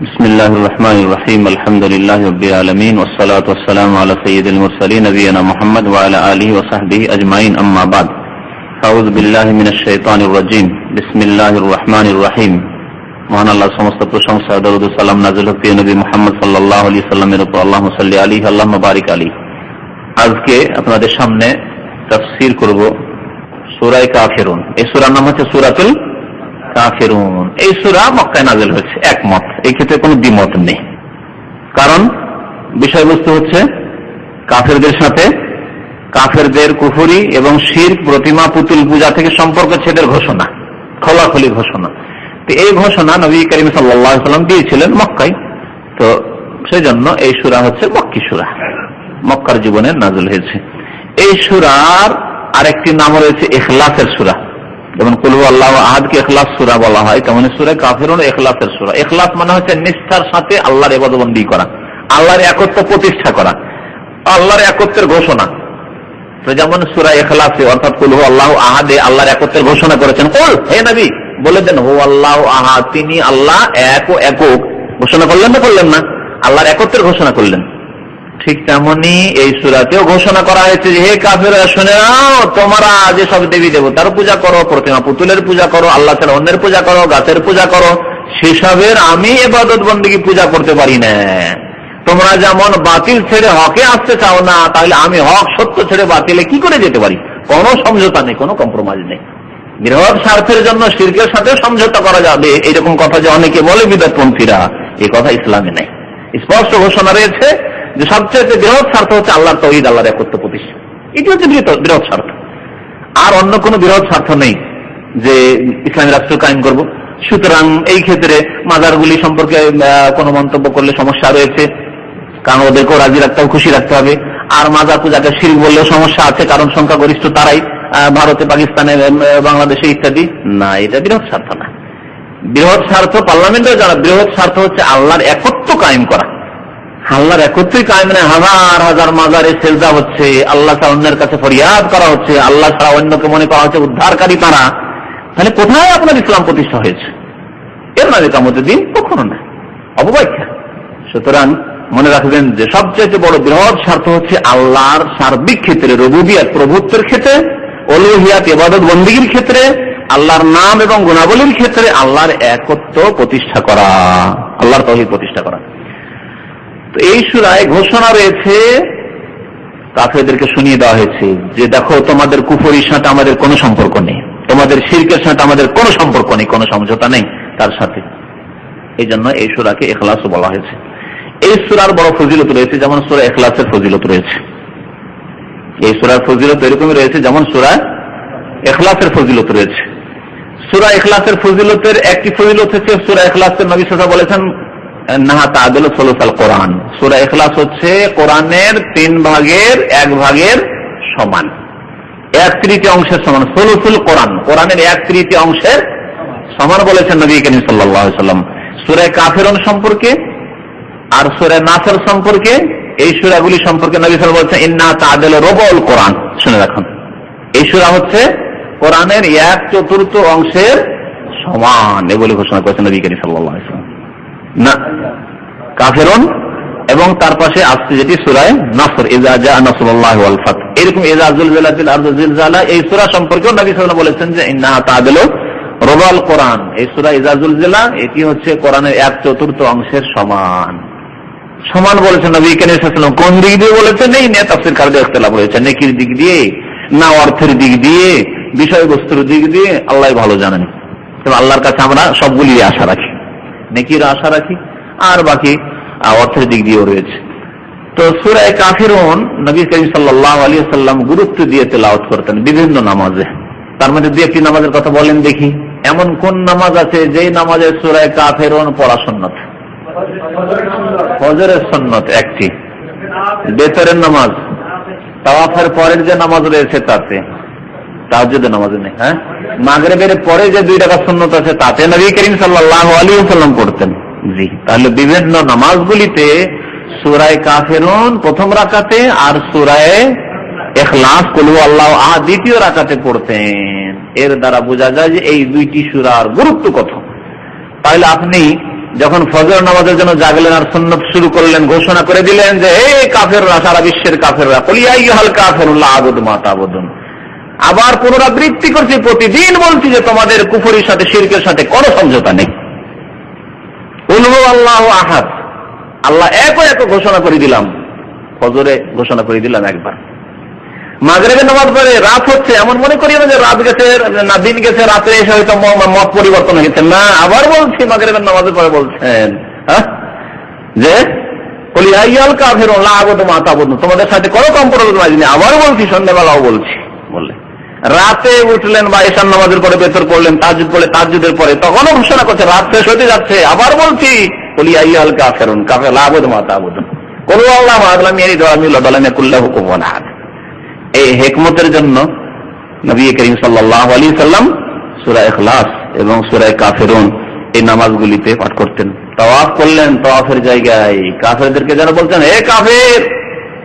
বিসমিল্লাহির রহমানির রহিম আলহামদুলিল্লাহি রাব্বিল আলামিন ওয়াস সালাতু ওয়াস সালামু আলা সাইয়্যিদিল মুরসালিন নবিয়িনা মুহাম্মদ ওয়া আলা আলিহি ওয়া সাহবিহি আজমাইন আম্মা বাদ আউযু বিল্লাহি মিনাশ শাইতানির রাজীম বিসমিল্লাহির রহমানির রহিম। মহান আল্লাহর সমস্ত প্রশংসা, দরুদ ও সালাম নাযিল হোক প্রিয় নবী মুহাম্মদ সাল্লাল্লাহু আলাইহি সাল্লামের উপর। আল্লাহুম্মা সাল্লি আলাইহি আল্লাহুম্মা বারিক আলাইহি। আজকে আপনাদের সামনে তাফসীর করব সূরা কাফিরুন। এই সূরার নাম হচ্ছে সূরাতুল কাফিরুন। এই সূরা মক্কায় নাযিল হয়েছে, একমত, এই ক্ষেত্রে কোনো দ্বিমত নেই। কারণ বিষয়বস্তু হচ্ছে কাফেরদের সাথে, কাফেরদের কুফরি এবং শিরক, প্রতিমা পুতুল পূজা থেকে সম্পর্ক ছেদের ঘোষণা, খোলাখুলি ঘোষণা। তো এই ঘোষণা নবী করিম সাল্লাল্লাহু আলাইহি ওয়াসাল্লাম দিয়েছিলেন মক্কায়। তো সেই জন্য এই সূরা হচ্ছে মক্কি সূরা, মক্কার জীবনে নাযিল হয়েছে। এই সূরার আরেকটি নাম রয়েছে ইখলাসের সূরা। যেমন কুল হুয়াল্লাহু আহাদকে ইখলাস সূরা বলা হয়, তেমনি সূরা কাফিরুন ইখলাসের সূরা। ইখলাস মানে হচ্ছে নিষ্ঠার সাথে আল্লাহর ইবাদতবন্দি করা, আল্লাহর একত্ব প্রতিষ্ঠা করা, আল্লাহর একত্বের ঘোষণা। তো যেমন সূরা ইখলাসে অর্থাৎ কুল হুয়াল্লাহু আহাদে আল্লাহর একত্বের ঘোষণা করেছেন। কুল, হে নবী বলে দেন, হুয়াল্লাহু আহাদ, তিনি আল্লাহ এক ও একক। ঘোষণা করলেন না করলেন না? আল্লাহর একত্বের ঘোষণা করলেন। ঠিক তেমনি এই সূরাতেও ঘোষণা করা হয়েছে যে হে কাফেররা শুনে নাও, তোমরা যে সব দেবী দেবতার পূজা করো, প্রতিমা পুতুলের পূজা করো, আল্লাহ ছাড়া অন্যের পূজা করো, গাছের পূজা করো, সেসবের আমি ইবাদত বন্দেগী পূজা করতে পারি না। তোমরা যেমন বাতিল ছেড়ে হকে আসতে চাও না, তাহলে আমি হক সত্য ছেড়ে বাতিলে কি করে যেতে পারি? কোনো সমঝোতা নেই, কোনো কম্প্রোমাইজ নেই। বৃহৎ স্বার্থের জন্য শিরকের সাথে সমঝোতা করা যাবে, এরকম কথা যে অনেকে বলে বিদআতপন্থীরা, এই কথা ইসলামে নেই। স্পষ্ট ঘোষণা রয়েছে যে সবচেয়ে বৃহৎ স্বার্থ হচ্ছে আল্লাহর তাওহীদ, আল্লাহর একত্ব প্রতিষ্ঠা। এটি হচ্ছে বৃহৎ স্বার্থ, আর অন্য কোনো বৃহৎ স্বার্থ নেই যে ইসলামী রাষ্ট্র কায়েম করব। সুতরাং এই ক্ষেত্রে মাজারগুলি সম্পর্কে কোনো মন্তব্য করলে সমস্যা রয়েছে, কারণ ওদেরকেও রাজি রাখতে হবে, খুশি রাখতে হবে। আর মাজার পূজাকে শিরক বললেও সমস্যা আছে, কারণ সংখ্যাগরিষ্ঠ তারাই ভারতে, পাকিস্তানে, বাংলাদেশে ইত্যাদি। না, এটা বৃহৎ স্বার্থ না। বৃহৎ স্বার্থ পার্লামেন্টেও জানা, বৃহৎ স্বার্থ হচ্ছে আল্লাহর একত্ব কায়েম করা। আল্লাহর একত্রই কায়েম নেই, হাজার হাজার মাজারে সেজদা হচ্ছে, আল্লাহ ছাড়া অন্যের কাছে ফরিয়াদ করা হচ্ছে, আল্লাহ ছাড়া অন্যকে মনে করা হচ্ছে উদ্ধারকারী তারা। তাহলে কোথায় আপনার ইসলাম প্রতিষ্ঠা হয়েছে? এর নামে কিয়ামতের দিন কখনো না, অপব্যাখ্যা। সুতরাং মনে রাখবেন যে সবচেয়ে বড় বৃহৎ স্বার্থ হচ্ছে আল্লাহর সার্বিক ক্ষেত্রে, রুবুবিয়ত প্রভুত্বের ক্ষেত্রে, উলুহিয়াত ইবাদত বন্দেগীর ক্ষেত্রে, আল্লাহর নাম এবং গুণাবলীর ক্ষেত্রে আল্লাহর একত্ব প্রতিষ্ঠা করা, আল্লাহর তাওহীদ প্রতিষ্ঠা করা। তো এই সূরায় ঘোষণা রয়েছে, কাফেরদেরকে শুনিয়ে দেওয়া হয়েছে যে দেখো, তোমাদের কুফরির সাথে আমাদের কোনো সম্পর্ক নেই, তোমাদের শিরকের সাথে আমাদের কোনো সম্পর্ক নেই, কোনো সমঝোতা নেই তার সাথে। এই জন্য এই সূরাকে ইখলাস বলা হয়েছে। এই সূরার বড় ফজিলত রয়েছে, যেমন সূরা ইখলাসের ফজিলত রয়েছে। এই সূরার ফজিলত এরকমই রয়েছে যেমন সূরা ইখলাসের ফজিলত রয়েছে। সূরা ইখলাসের ফজিলতের একটি ফজিলত হচ্ছে, সূরা ইখলাসের নবী সাল্লাল্লাহু আলাইহি ওয়াসাল্লাম বলেছেন নাহা তাআদিলু সুলুসাল কোরআন। সূরা ইখলাস হচ্ছে কোরআনের 3 ভাগের 1 ভাগের সমান, 1/3 অংশের সমান। সুলুসুল কোরআন, কোরআনের 1/3 অংশের সমান বলেছেন নবী করিম সাল্লাল্লাহু আলাইহি ওয়াসাল্লাম। সূরা কাফিরুন সম্পর্কে আর সূরা নাসর সম্পর্কে, এই সূরাগুলি সম্পর্কে নবী সাল্লাল্লাহু আলাইহি ওয়াসাল্লাম ইন্না তাআদিলু রুবুল কোরআন, শুনে রাখুন। এই সূরা হচ্ছে কোরআনের 1/4 অংশের সমান, এগুলি ঘোষণা করেছেন নবী করিম সাল্লাল্লাহু আলাইহি ওয়াসাল্লাম। না কাফিরুন এবং তার পাশে আসছে যেটি সূরা নাসর, ইযা জা নাসরুল্লাহি ওয়াল ফাত। এরকম ইযা যুলজিলাতিল আরদু জিলজালা, এই সূরা সম্পর্কেও নবী সাল্লাল্লাহু আলাইহি ওয়াসাল্লাম বলেছেন যে ইন্না তাআদিলু রুবুল কোরআন। এই সূরা ইযা যুলজিলা, এটি হচ্ছে কোরআনের 1/4 অংশের সমান। সমান বলেছেন নবী করিম সাল্লাল্লাহু আলাইহি ওয়াসাল্লাম। কোন দিক দিয়ে বলেছেন এই নিয়ে তাফসীরকারদের ইখতিলাফ রয়েছে, নেকির দিক দিয়ে না অর্থের দিক দিয়ে, বিষয়বস্তুর দিক দিয়ে আল্লাহ ভালো জানেন। তবে আল্লাহর কাছে আমরা সবগুলি আশা রাখি, নেকির আশা রাখি, আর বাকি অর্থের দিক দিয়েও রয়েছে। তো সূরা কাফিরুন নবী করিম সাল্লাল্লাহু আলাইহি ওয়াসাল্লাম গুরুত্ব দিয়ে তেলাওয়াত করতেন বিভিন্ন নামাজে। তার মধ্যে 2-1টি নামাজের কথা বলেন দেখি। এমন কোন নামাজ আছে যেই নামাজে সূরা কাফিরুন পড়া সুন্নাত? ফজরের সুন্নাত একটি, বেতরের নামাজ, তাওয়াফের পরের যে নামাজ রয়েছে তাতে, তাহাজ্জুদের নামাজে নেই। হ্যাঁ, মাগরিবের পরে যে 2 রাকাত সুন্নাত আছে তাতে নবী করিম সাল্লাল্লাহু আলাইহি ওয়াসাল্লাম পড়তেন। জি, তাহলে বিভিন্ন নামাজগুলিতে সূরা কাফিরুন প্রথম রাকাতে আর সূরা ইখলাস কুল হুয়াল্লাহু আহাদ দ্বিতীয় রাকাতে পড়তেন। এর দ্বারা বোঝা যায় যে এই 2টি সূরার গুরুত্ব কত। তাহলে আপনি যখন ফজর নামাজের জন্য জাগলেন আর সুন্নত শুরু করলেন, ঘোষণা করে দিলেন যে হে কাফেররা, সারা বিশ্বের কাফেররা, কুল ইয়া আইয়ুহাল কাফিরুন লা আ'বুদু মা তা'বুদুন। আবার পুনরাবৃত্তি করছি, প্রতিদিন বলছি যে তোমাদের কুফরির সাথে শিরকের সাথে কোনো সমঝোতা নেই। কুল হু আল্লাহু আহাদ, আল্লাহ এক ও এক ঘোষণা করে দিলাম, ফজরে ঘোষণা করে দিলাম একবার। মাগরিবের নামাজ পড়ে রাত হচ্ছে, এমন মনে করি না যে রাত গেছে না দিন গেছে, রাতে এসে হয়তো মত পরিবর্তন হয়েছে, না, আবার বলছি মাগরিবের নামাজের পরে বলছেন যে কুল ইয়া আইয়ুহাল কাফিরুন লা আ'বুদু মা তা'বুদুন, তোমাদের সাথে কোনো কম্প্রোমাইজ নেই। আবার বলছি, সন্ধ্যাবেলাও বলছি, বললেন। রাতে উঠলেন বা ঈশার নামাজের পরে বেতর পড়লেন, তাহাজ্জুদ পড়লে তাহাজ্জুদের পরে তখনও ঘোষণা করছে, রাত শেষ হতে যাচ্ছে, আবার বলছি কুল ইয়া আইয়ুহাল কাফিরুন লা আ'বুদু মা তা'বুদুন কুল হুয়াল্লাহু আহাদ লাম ইয়ালিদ ওয়া লাম ইউলাদ ওয়া লাম ইয়াকুল লাহু কুফুওয়ান আহাদ। এই হিকমতের জন্য নবী করিম সাল্লাল্লাহু আলাইহি সাল্লাম সূরা ইখলাস এবং সূরা কাফিরুন এই নামাজগুলিতে পাঠ করতেন। তাওয়াফ করলেন, তাওয়াফের জায়গায় কাফেরদেরকে যেন বলতেন, হে কাফের,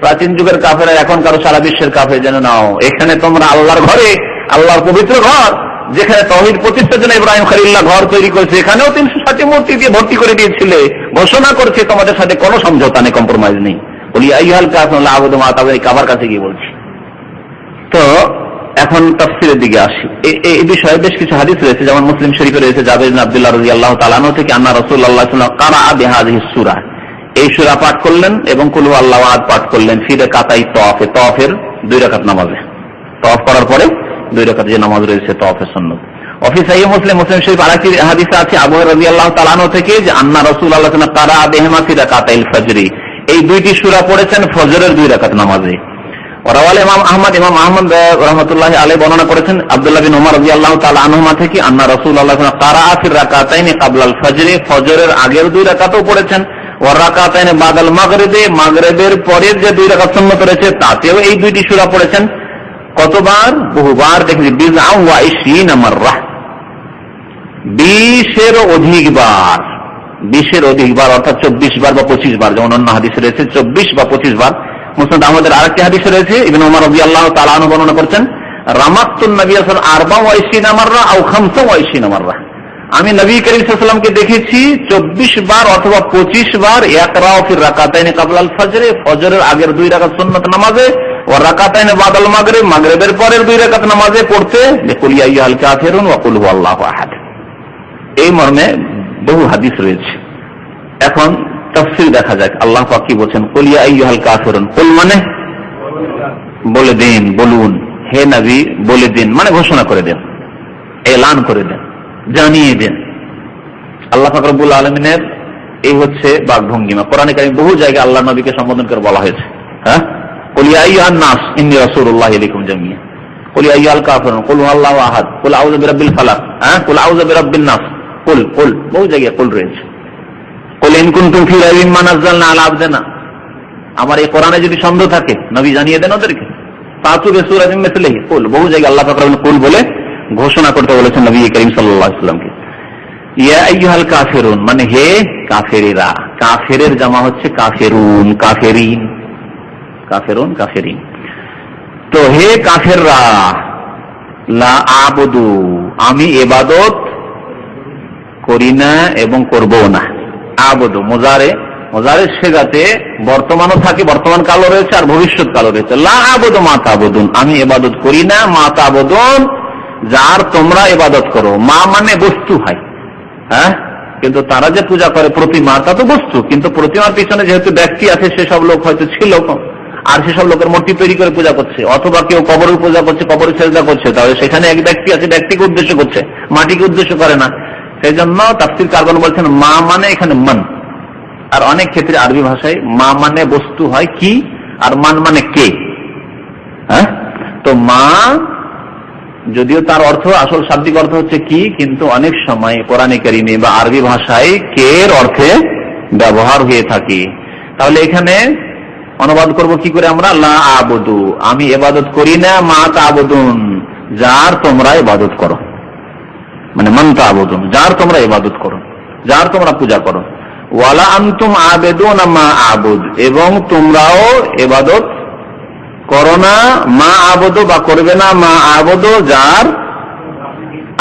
প্রাচীন যুগের কাফের, এখনকার সারা বিশ্বের কাফের, যেন নাও, এখানে তোমরা আল্লাহর ঘরে, আল্লাহর পবিত্র ঘর, যেখানে তাওহীদ প্রতিষ্ঠার জন্য ইব্রাহিম খলিলুল্লাহ ঘর তৈরি করেছে, এখানেও 360টি মূর্তি দিয়ে ভর্তি করে দিয়েছিলে, ঘোষণা করছে তোমাদের সাথে কোনো সমঝোতা নেই, কম্প্রোমাইজ নেই। বলি আইয়ুহাল কাফিরুন লা আ'বুদু মা তা'বুদুন, কাবার কাছে গিয়ে বলছি। তো এখন তাফসীরের দিকে আসি। এই বিষয়ে বেশ কিছু হাদিস রয়েছে, যেমন মুসলিম শরীফে রয়েছে জাবের ইবনে আব্দুল্লাহ রাদিয়াল্লাহু তাআলা আনহু থেকে, আন্না রাসূলুল্লাহ সাল্লাল্লাহু আলাইহি ওয়াসাল্লাম কারাআ বিহাযিহিস সূরা, এই সূরা পাঠ করলেন এবং কুল হুয়াল্লাহু আহাদ পাঠ করলেন ফি রাকাতাই তাওয়াফে, তাওয়াফের 2 রাকাত নামাজে, তাওয়াফ করার পরে 2 রাকাত যে নামাজ রয়েছে তাওয়াফের সুন্নাত। অফি সাহিহ মুসলিম শরীফ আরেকটি হাদিস আছে আবু হুরায়রা রাদিয়াল্লাহু তাআলা আনহু থেকে, যে আন্না রাসূলুল্লাহ সাল্লাল্লাহু আলাইহি ওয়াসাল্লাম কারাআ বিহিমা ফি রাকাতাইল ফজরি, এই 2টি সূরা পড়েছেন ফজরের 2 রাকাত নামাজে। ওরাওয়াল ইমাম আহমদ রাহমাতুল্লাহি আলাইহি বর্ণনা করেছেন আব্দুল্লাহ বিন ওমর রাদিয়াল্লাহু তাআলা আনহুমা থেকে, আন্না রাসূলুল্লাহ সাল্লাল্লাহু আলাইহি ওয়াসাল্লাম কারাআ ফি রাকাতাইনি ক্বাবলাল ফজরি, ফজরের আগের 2 রাকাতও পড়েছেন, ওয়া রাকাতাইনি বাদাল মাগরিবি, মাগরিবের পরের যে 2 রাকাত সুন্নাত রয়েছে তাতেও এই 2টি সূরা পড়েছেন। কতবার? বহুবার, দেখেছি, 20 মাররা, 20-এর অধিকবার, 20-এর অধিকবার, অর্থাৎ 24 বার বা 25 বার, যেমন অন্য হাদিসে রয়েছে 24 বা 25 বার। মুসনাদ আহমদের আরেকটি হাদিসে রয়েছে, ইবনে ওমর রাদিয়াল্লাহু তাআলা আনহু বর্ণনা করছেন, রামাতুন নবী সাল্লাল্লাহু আলাইহি ওয়াসাল্লাম 24 মাররা আও 25 মাররা, আমি নবী করিম সাল্লাল্লাহু আলাইহি ওয়াসাল্লামকে দেখেছি 24 বার অথবা 25 বার ইয়াকরাউ ফি রাকাতাইনি ক্বাবলাল ফজরে, ফজরের আগের 2 রাকাত সুন্নাত নামাজে, ওয়া রাকাতাইনি বাদাল মাগরিব, মাগরিবের পরের 2 রাকাত নামাজে পড়তে কুল ইয়া আইয়ুহাল কাফিরুন ওয়া কুল হুয়াল্লাহু আহাদ। এই মর্মে বহু হাদিস রয়েছে। এখন তাফসীর দেখা যাক, আল্লাহ পাক কি বলেন। কুল ইয়া আইয়ুহাল কাফিরুন, কুল মানে বলে দিন, বলুন, হে নবী বলে দিন, মানে ঘোষণা করে দেন, এলান করে দেন, জানিয়ে দেন। আল্লাহ পাক রব্বুল আলামিনের এই হচ্ছে বাকভঙ্গিমা। কোরআনে কারীম বহু জায়গায় আল্লাহ নবীকে সম্বোধন করে বলা হয়েছে, হ্যাঁ, কুল ইয়া আইয়ুহান নাস ইন্নী রাসূলুল্লাহি ইলাইকুম জামিয়া, কুল ইয়া আইয়ুহাল কাফিরুন, কুল হুয়াল্লাহু আহাদ, কুল আউযু বিরাব্বিল ফালাক, কুল আউযু বিরাব্বিন নাস, কুল কুল, বহু জায়গায় কুল রয়েছে। কুল ইন কুনতুম ফি রাইবিন মা নাযালনা আলা আবদিনা, আমার এই কোরআনে যদি সন্দেহ থাকে নবী জানিয়ে দেন ওদেরকে। ফাতু বিসূরাতিন মিসলিহি, কুল, বহু জায়গায় আল্লাহ পাক কুল বলে ঘোষণা করতে বলেছেন নবী করিম সাল্লাল্লাহু আলাইহি ওয়াসাল্লামকে। ইয়া আইয়ুহাল কাফিরুন মানে হে কাফেরেরা, কাফেরের জামা হচ্ছে কাফেরুন, কাফেরিন, কাফেরুন কাফেরিন। তো হে কাফেররা, লা আবুদু, আমি ইবাদত করি না এবং করব না। আবুদু মুজারে সেগাতে বর্তমানও থাকে, বর্তমান কালও রয়েছে আর ভবিষ্যৎ কালও রয়েছে। লা আবুদু মা তা'বুদুন, আমি ইবাদত করি না, মা তা'বুদুন, যার তোমরা ইবাদত করো। মা মানে বস্তু হয়, হ্যাঁ, কিন্তু তারা যে পূজা করে প্রতিমা, তা তো বস্তু, কিন্তু প্রতিমার পিছনে যেহেতু ব্যক্তি আছে, সেসব লোক হয়তো ছিল আর সেসব লোকের মূর্তি তৈরি করে পূজা করছে, অথবা কেউ কবরের পূজা করছে, কবরের সেজদা করছে, তাহলে সেখানে এক ব্যক্তি আছে, ব্যক্তিকে উদ্দেশ্য করছে, মাটিকে উদ্দেশ্য করে না। সেই জন্য তাফসীর কারগণ বলছেন মা মানে এখানে মান। আর অনেক ক্ষেত্রে আরবি ভাষায় মা মানে বস্তু হয় কি, আর মান মানে কে, হ্যাঁ। তো মা যদিও তার অর্থ, আসল শাব্দিক অর্থ হচ্ছে কি, কিন্তু অনেক সময় কোরআনে কারিমে বা আরবি ভাষায় কে এর অর্থে ব্যবহার হয়ে থাকে। তাহলে এখানে অনুবাদ করব কি করে আমরা? লা আবুদু, আমি ইবাদত করি না, মা তা'বুদুন, যার তোমরা ইবাদত করো, মানে মান তা'বুদুন, যার তোমরা ইবাদত করো, যার তোমরা পূজা করো। ওয়ালা আনতুম আবিদুনা মা আবুদ, এবং তোমরাও ইবাদত করো না, মা আবুদু বা করবে না, মা আবুদু, যার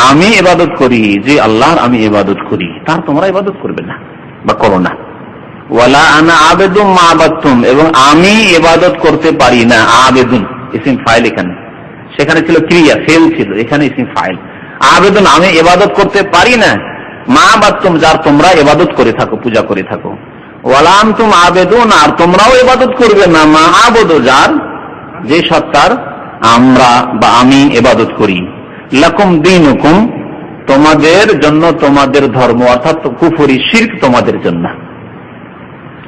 আমি ইবাদত করি, যে আল্লাহর আমি ইবাদত করি, তার তোমরা ইবাদত করবে না। বা করো না। ওয়ালা আনা আবেদুম মা আবাদতুম, এবং আমি ইবাদত করতে পারি না। আবেদুন ইসিম ফাইল, এখানে সেখানে ছিল ক্রিয়া, ফেল ছিল, এখানে ইসিম ফাইল। আবেদুন আমি ইবাদত করতে পারি না, মা আবাদতুম যার তোমরা ইবাদত করে থাকো, পূজা করে থাকো। ওয়ালা আনতুম আবেদুন আর তোমরাও ইবাদত করবে না, মা আবুদু যার, যে সত্তার আমরা বা আমি ইবাদত করি। লাকুম দীনুকুম তোমাদের জন্য তোমাদের ধর্ম, অর্থাৎ কুফরি শিরক তোমাদের জন্য,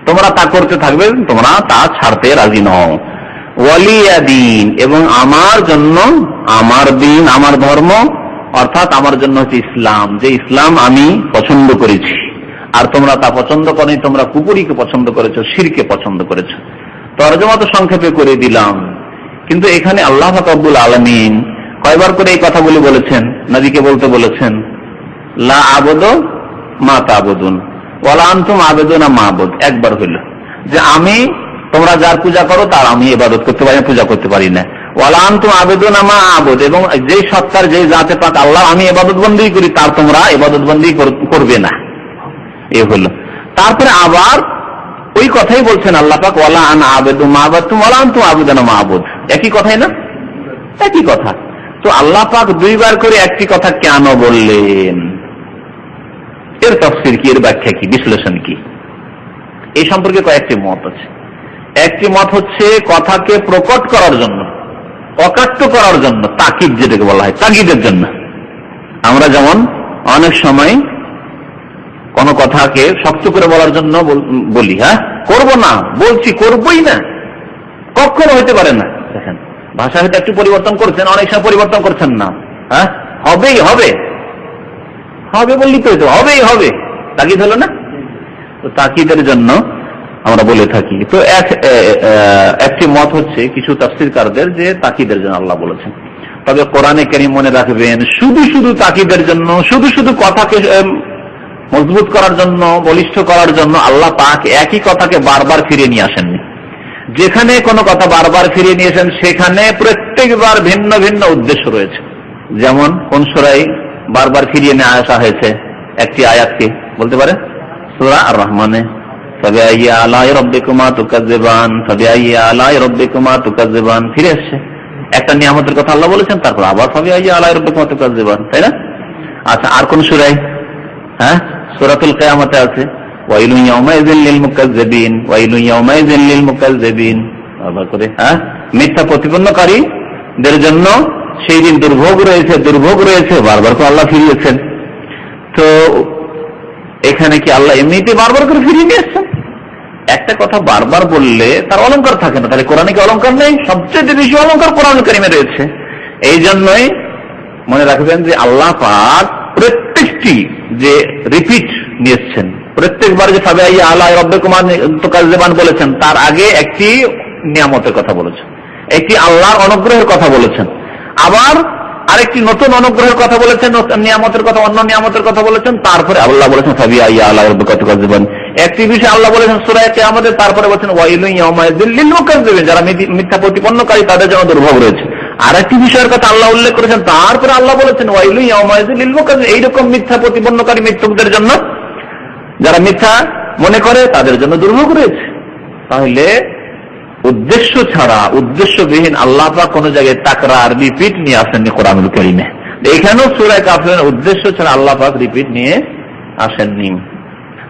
তোমরা তা করতে থাকবে, তোমরা তা ছাড়তে রাজি নও। ওয়ালিয়া দিন এবং আমার জন্য আমার দিন, আমার ধর্ম, অর্থাৎ আমার জন্য হচ্ছে ইসলাম, যে ইসলাম আমি পছন্দ করেছি আর তোমরা তা পছন্দ করনি, তোমরা কুফরিকে পছন্দ করেছো, শিরকে পছন্দ করেছো। তরজমা তো সংক্ষেপে করে দিলাম, কিন্তু এখানে আল্লাহ পাক রব্বুল আলামিন কয়বার করে এই কথাগুলি বলেছেন, নবীকে বলতে বলেছেন, লা আবুদু মা তা'বুদুন ওয়ালা আনতুম আবেদুনা মা'বুদ, একবার হইল যে আমি, তোমরা যার পূজা করো তার আমি ইবাদত করতে পারি না, পূজা করতে পারি না। ওয়ালা আনতুম আবেদুনা মা'বুদ, এবং যেই সত্তার, যেই জাতে পাক আল্লাহ আমি ইবাদত বন্দী করি তার তোমরা ইবাদত বন্দী করবে না, এ হলো। তারপরে আবার ওই কথাই বলছেন আল্লাহ পাক, ওয়ালা আনা আবেদু মা'বাদতুম ওয়ালা আনতুম আবেদুনা মা'বুদ, একই কথাই না, একই কথা। তো আল্লাহ পাক দুইবার করে একটি কথা কেন বললেন, এর তাফসীর কি, এর ব্যাখ্যা কি, বিশ্লেষণ কি, এই সম্পর্কে কয়েকটি মত আছে। একটি মত হচ্ছে কথাকে প্রকট করার জন্য, অকাট্য করার জন্য, তাকিদ যেটাকে বলা হয়, তাগিদের জন্য। আমরা যেমন অনেক সময় কোন কথাকে শক্ত করে বলার জন্য বলি, হ্যাঁ করবো না, বলছি করবোই না, কখনো হইতে পারে না। দেখেন ভাষা হয়তো একটু পরিবর্তন করছেন, অনেক সময় পরিবর্তন করছেন না, হ্যাঁ হবেই হবে, হবে বললি তো হবেই হবে, তাকিদ হলো না। তো তাকিদের জন্য আমরা বলে থাকি। তো একটি মত হচ্ছে কিছু তাফসীরকারদের যে তাকিদের জন্য আল্লাহ বলেছেন। তবে কোরআনে কারীম মনে রাখবেন, শুধু শুধু তাকিদের জন্য, শুধু শুধু কথাকে মজবুত করার জন্য, বলিষ্ঠ করার জন্য আল্লাহ পাক একই কথাকে বারবার ফিরিয়ে নিয়ে আসেননি। যেখানে কোনো কথা বারবার ফিরিয়ে নিয়ে আসেন সেখানে প্রত্যেকবার ভিন্ন ভিন্ন উদ্দেশ্য রয়েছে। যেমন কোন সূরায় বারবার ফিরিয়ে নিয়ে আসা হয়েছে একটি আয়াতকে, বলতে পারে সূরা আর রহমানে, ফাবিআইয়ি আলাই রাব্বিকুমা তুকাজ্জিবান, ফাবিআইয়ি আলাই রাব্বিকুমা তুকাজ্জিবান, ফিরে আসছে। একটা নিয়ামতের কথা আল্লাহ বলেছেন, তারপর আবার ফাবিআইয়ি আলাই রাব্বিকুমা তুকাজ্জিবান, তাই না? আচ্ছা, আর কোন সূরায়? হ্যাঁ, সূরাতুল কিয়ামতে আছে, ওয়াইলুন ইয়াওমাইযিন লিল মুকাজ্জিবিন, ওয়াইলুন ইয়াওমাইযিন লিল মুকাজ্জিবিন, আবার করে হ্যাঁ মিথ্যা প্রতিপন্নকারীদের জন্য সেই দিন দুর্ভোগ রয়েছে, দুর্ভোগ রয়েছে, বারবার করে আল্লাহ ফিরিয়েছেন। তো এখানে কি আল্লাহ এমনিতে বারবার করে ফিরিয়ে নিয়ে আসছেন? একটা কথা বারবার বললে তার অলংকার থাকে না, তাহলে কোরআনে কি অলংকার নেই? সবচেয়ে বেশি অলংকার কোরআন কারীমে রয়েছে। এই জন্যই মনে রাখবেন যে আল্লাহ পাক প্রত্যেকটি যে রিপিট নিয়েছেন, প্রত্যেকবার যে ফাবিআইয়ি আলাই রাব্বিকুমা তুকাজ্জিবান বলেছেন, তার আগে একটি নিয়ামতের কথা বলেছেন, একটি আল্লাহর অনুগ্রহের কথা বলেছেন, আবার আরেকটি নতুন অনুগ্রহের কথা বলেছেন, নিয়ামতের কথা, অন্য নিয়ামতের কথা বলেছেন, তারপরে আল্লাহ বলেছেন ফাবিআইয়ি আলাই রাব্বিকুমা তুকাজ্জিবান। একটি বিষয় আল্লাহ বলেছেন সূরা কিয়ামতে, তারপরে বলেছেন ওয়াইলুন ইয়াওমাইযিন লিল মুকাজ্জিবিন, যারা মিথ্যা প্রতিপন্নকারী তাদের জন্য দুর্ভোগ রয়েছে। আর একটি বিষয়ের কথা আল্লাহ উল্লেখ করেছেন, তারপরে আল্লাহ বলেছেন ওয়াইলুন ইয়াওমাইযিন লিল মুকাজ্জিবিন, এইরকম মিথ্যা প্রতিপন্নকারী মিথ্যুকদের জন্য, যারা মিথ্যা মনে করে তাদের জন্য দুর্ভোগ রয়েছে। তাহলে উদ্দেশ্য ছাড়া, উদ্দেশ্যবিহীন আল্লাহ পাক কোন জায়গায় তাকরার, রিপিট নিয়ে আসেননি কোরআনুল কারীমে। এখানেও সূরা কাফিরুন উদ্দেশ্য ছাড়া আল্লাহ পাক রিপিট নিয়ে আসেননি।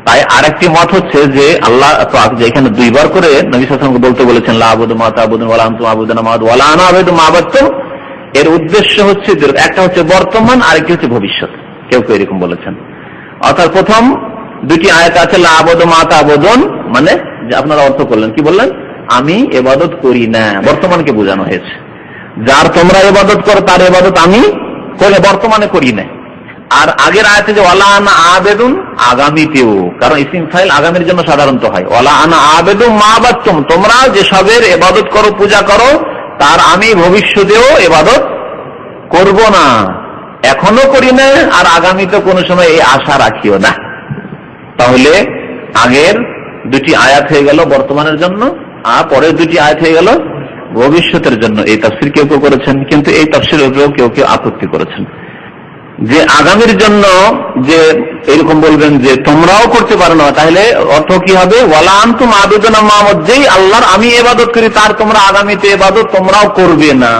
তাই আরেকটি মত হচ্ছে যে আল্লাহ পাক যে এখানে দুইবার করে নবী সাল্লাল্লাহু আলাইহি ওয়াসাল্লামকে বলতে বলেছেন লা আবুদু মা তা'বুদুন ওয়ালা আনতুম আবুদুনা মা ওয়ালা আনা আবুদু মা আবাদতুম, এর উদ্দেশ্য হচ্ছে একটা হচ্ছে বর্তমান, আরেকটি হচ্ছে ভবিষ্যৎ। কেউ কেউ এরকম বলেছেন। অর্থাৎ প্রথম দুটি আয়াত আছে লা আবুদু মা তা'বুদুন, মানে যে আপনারা অর্থ করলেন, কি বললেন? আমি ইবাদত করি না, বর্তমানকে বোঝানো হয়েছে। যার তোমরা ইবাদত করো তার ইবাদত আমি করে বর্তমানে করি না। আর আগের আয়াতে যে ওয়ালা আনা আবেদুন, আগামীতেও, কারণ ইসিম ফাইল আগামীর জন্য সাধারণত হয়। ওয়ালা আনা আবেদু মা আবাদতুম, তোমরা যেসবের ইবাদত করো, পূজা করো, তার আমি ভবিষ্যতেও ইবাদত করব না, এখনো করি না, আর আগামীতে কোনো সময় এই আশা রাখিও না। তাহলে আগের দুটি আয়াত হয়ে গেল বর্তমানের জন্য, আর পরের দুটি আয়াত হয়ে গেল ভবিষ্যতের জন্য। এই তাফসীর কেউ কেউ করেছেন, কিন্তু এই তাফসীরের উপরেও কেউ কেউ আপত্তি করেছেন। যে আগামীর জন্য যে এরকম বলবেন যে তোমরাও করতে পারো না, তাহলে অর্থ কি হবে? ওয়ালা আনতুম আবিদুনা মা আবুদু, যেই আল্লাহর আমি ইবাদত করি তার তোমরা আগামীতে ইবাদত তোমরাও করবে না।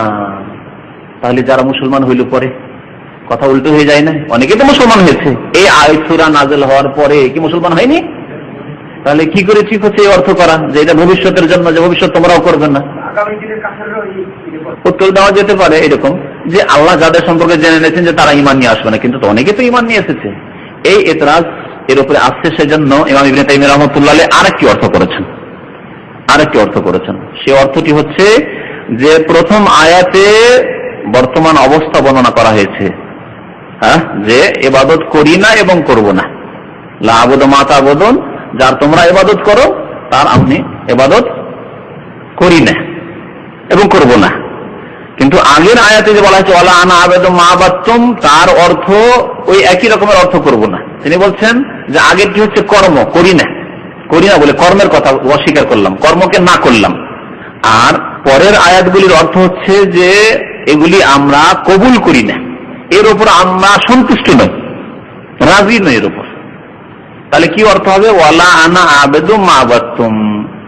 তাহলে যারা মুসলমান হইল পরে কথা উল্টো হয়ে যায় না? অনেকে তো মুসলমান হয়েছে এই আয়াত সূরা নাযিল হওয়ার পরে, কি মুসলমান হয়নি? তাহলে কি করে ঠিক হচ্ছে এই অর্থ করা যে এটা ভবিষ্যতের জন্য, যে ভবিষ্যৎ তোমরাও করবে না? উত্তর দেওয়া যেতে পারে এরকম যে আল্লাহ যাদের সম্পর্কে জেনে নিয়েছেন যে তারা ঈমান নিয়ে আসবে না, কিন্তু অনেকে তো ঈমান নিয়ে এসেছে। এই এতরাজ এর উপরে আসছে, সেজন্য ইমাম ইবনে তাইমিয়া রাহমাতুল্লাহ আলাইহি আরেকটি অর্থ করেছেন। সে অর্থটি হচ্ছে যে প্রথম আয়াতে বর্তমান অবস্থা বর্ণনা করা হয়েছে, যে ইবাদত করি না এবং করব না। লা আবুদু মা তা'বুদুন, যার তোমরা ইবাদত করো তার আমি ইবাদত করি না এবং করব না। কিন্তু আগের আয়াতে যে বলা হয়েছে ওয়ালা আনা আবেদু মা আবাদতুম, তার অর্থ ওই একই রকমের অর্থ করব না। তিনি বলছেন যে আগেরটি হচ্ছে কর্ম, করি না বলে কর্মের কথা অস্বীকার করলাম, কর্মকে না করলাম। আর পরের আয়াতগুলির অর্থ হচ্ছে যে এগুলি আমরা কবুল করি না, এর উপর আমরা সন্তুষ্ট নই, রাজি নই এর উপর। তাহলে কি অর্থ হবে? ওয়ালা আনা আবেদু মা আবাদতুম,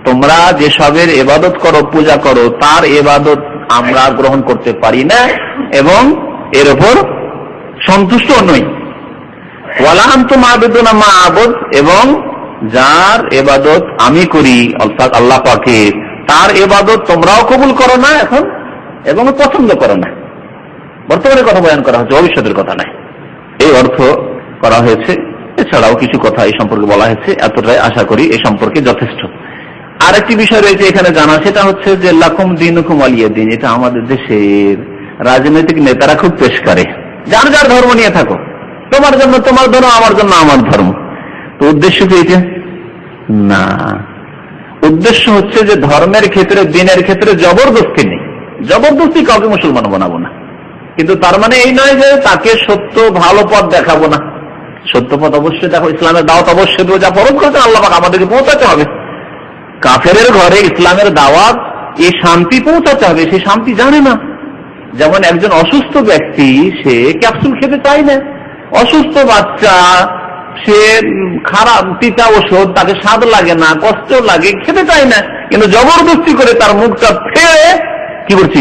তোমরা যেসবের ইবাদত করো, পূজা করো, তার ইবাদত আমরা গ্রহণ করতে পারি না এবং এর উপর সন্তুষ্ট নই। ওয়ালা আনতুম আবিদুনা মা আবুদ, এবং যার ইবাদত আমি করি অর্থাৎ আল্লাহ পাকের, তার ইবাদত তোমরাও কবুল করো না এখন এবং পছন্দ করো না। বর্তমানের কথা বয়ান করা হচ্ছে, ভবিষ্যতের কথা নাই, এই অর্থ করা হয়েছে। এছাড়াও কিছু কথা এই সম্পর্কে বলা হয়েছে, এতটাই আশা করি এই সম্পর্কে যথেষ্ট। আরেকটি বিষয় রয়েছে এখানে জানা, সেটা হচ্ছে যে লাকুম দীনুকুম ওয়ালিয়া দিন। এটা আমাদের দেশের রাজনৈতিক নেতারা খুব পেশ করে, যার যার ধর্ম নিয়ে থাকো, তোমার জন্য তোমার ধর্ম, আমার জন্য আমার ধর্ম। তো উদ্দেশ্য কি এটা? না, উদ্দেশ্য হচ্ছে যে ধর্মের ক্ষেত্রে, দিনের ক্ষেত্রে জবরদস্তি নেই, জবরদস্তি কাউকে মুসলমান বানাবো না। কিন্তু তার মানে এই নয় যে তাকে সত্য ভালো পথ দেখাবো না। সত্য পথ অবশ্যই দেখো, ইসলামের দাওয়াত অবশ্যই দেবো, যা ফরজ করেছে আল্লাহ পাক আমাদেরকে পৌঁছাতে হবে। কাফেরের ঘরে ইসলামের দাওয়াত, এই শান্তি পৌঁছাতে হবে, সে শান্তি জানে না। যেমন একজন অসুস্থ ব্যক্তি, সে ক্যাপসুল খেতে চায় না, অসুস্থ বাচ্চা, সে খারাপ তিতা ওষুধ, তাকে স্বাদ লাগে না, কষ্ট লাগে, খেতে চায় না, কিন্তু জবরদস্তি করে তার মুখটা ফেলে কি করছি,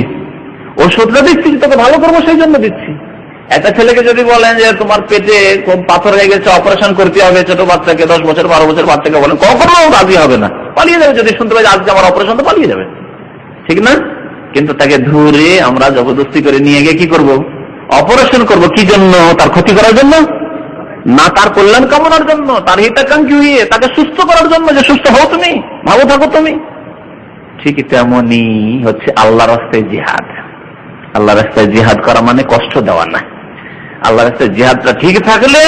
ওষুধটা দিচ্ছি, তোকে ভালো করবো সেই জন্য দিচ্ছি। একটা ছেলেকে যদি বলেন যে তোমার পেটে পাথর হয়ে গেছে, অপারেশন করতে হবে, ছোট বাচ্চাকে 10 বছর 12 বছর বাচ্চাকে বলেন, কখনো রাজি হবে না, পালিয়ে যাবে। যদি শুনতে পাই আজকে আমার অপারেশন, তো পালিয়ে যাবে, ঠিক না? কিন্তু তাকে ধরে আমরা জবরদস্তি করে নিয়ে গিয়ে কি করব? অপারেশন করব। কি জন্য? তার ক্ষতি করার জন্য না, তার কল্যাণ কামনার জন্য, তার হিতাকাঙ্ক্ষী হয়ে তাকে সুস্থ করার জন্য, যে সুস্থ হও তুমি, ভালো থাকো তুমি। ঠিক তেমনি হচ্ছে আল্লাহ রাস্তায় জিহাদ। আল্লাহ রাস্তায় জিহাদ করা মানে কষ্ট দেওয়া না। আল্লাহ রাস্তায় জিহাদটা ঠিক থাকলে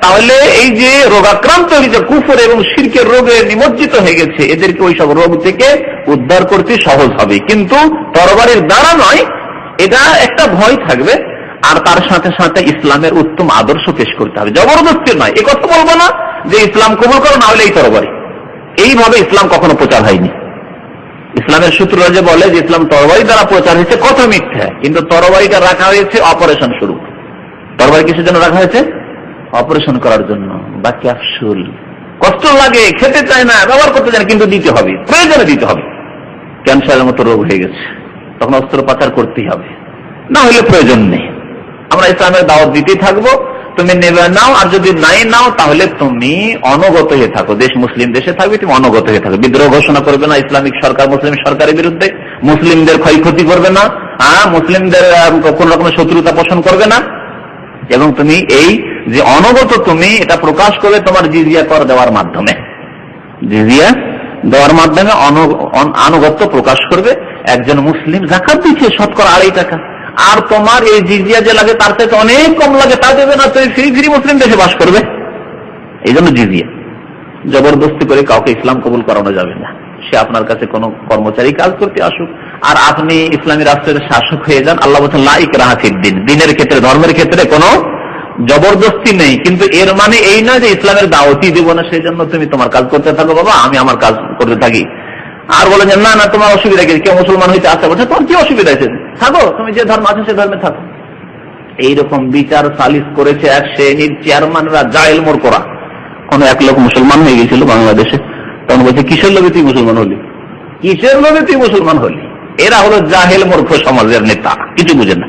তাহলে এই যে রোগাক্রান্ত হয়েছে, কুফর এবং শিরকের রোগে নিমজ্জিত হয়ে গেছে, এদেরকে ওই সব রোগ থেকে উদ্ধার করতে সহজ হবে। কিন্তু তরবারির দ্বারা নয়, এটা একটা ভয় থাকবে। আর তার সাথে সাথে ইসলামের উত্তম আদর্শ পেশ করতে হবে, জবরদস্তি নয়। এ কথা বলবো না যে ইসলাম কবুল করো, না হলে এই তরবারি। এইভাবে ইসলাম কখনো প্রচার হয়নি। ইসলামের সূত্ররা যে বলে যে ইসলাম তরবারি দ্বারা প্রচার হয়েছে, কথা মিথ্যা। কিন্তু তরবারিটা রাখা হয়েছে অপারেশন শুরু। তরবারি কিসের জন্য রাখা হয়েছে? অপারেশন করার জন্য। বা ক্যাপসুল, কষ্ট লাগে, খেতে চায় না, ব্যবহার করতে চায় না, কিন্তু দিতে হবে, প্রয়োজনে দিতে হবে। ক্যান্সারের মতো রোগ হয়ে গেছে, তখন অস্ত্রোপচার করতেই হবে, না হলে প্রয়োজন নেই। আমরা ইসলামের দাওয়াত দিতেই থাকবো, তুমি নেবে নাও, আর যদি নাই নাও তাহলে তুমি অনগত হয়ে থাকো। দেশ মুসলিম দেশে থাকবে, তুমি অনগত হয়ে থাকো। বিদ্রোহ ঘোষণা করবে না ইসলামিক সরকার, মুসলিম সরকারের বিরুদ্ধে, মুসলিমদের ক্ষয়ক্ষতি করবে না, মুসলিমদের কোন রকমের শত্রুতা পোষণ করবে না। এবং তুমি এই যে অনগত, তুমি এটা প্রকাশ করবে তোমার জিজিয়া কর দেওয়ার মাধ্যমে। জিজিয়া দেওয়ার মাধ্যমে আনুগত্য প্রকাশ করবে। একজন মুসলিম যাকাত দিচ্ছে শতকরা 2.5 টাকা, আর তোমার এই জিজিয়া যে লাগে তার থেকে অনেক কম লাগে, তা দেবে না, তুমি ফ্রি মুসলিম দেশে বাস করবে। এই জন্য জিজিয়া। জবরদস্তি করে কাউকে ইসলাম কবুল করানো যাবে না। সে আপনার কাছে কোনো কর্মচারী কাজ করতে আসুক, আর আপনি ইসলামী রাষ্ট্রের শাসক হয়ে যান। আল্লাহ বলছেন লা ইকরাহা ফিদ্দিন, দিনের ক্ষেত্রে, ধর্মের ক্ষেত্রে কোনো জবরদস্তি নেই। কিন্তু এর মানে এই নয় যে ইসলামের দাওয়াতি দিব না, সেই জন্য তুমি তোমার কাজ করতে থাকো, বাবা আমি আমার কাজ করতে থাকি। আর বলে যে না না তোমার অসুবিধা কি, কেউ মুসলমান হইতে আসতে বলছে, তোমার কি অসুবিধা আছে, থাকো, তুমি যে ধর্ম আছে সে ধর্মে থাকো। এইরকম বিচার সালিস করেছে এক শ্রেণীর চেয়ারম্যানরা, জাহেল মূর্খরা। কোন এক লোক মুসলমান হয়ে গেছিল বাংলাদেশে, তখন বলছে কিসের লোভে তুই মুসলমান হলি, কিসের লোভে তুই মুসলমান হলি। এরা হলো জাহেল মূর্খ সমাজের নেতা, কিছু বুঝে না।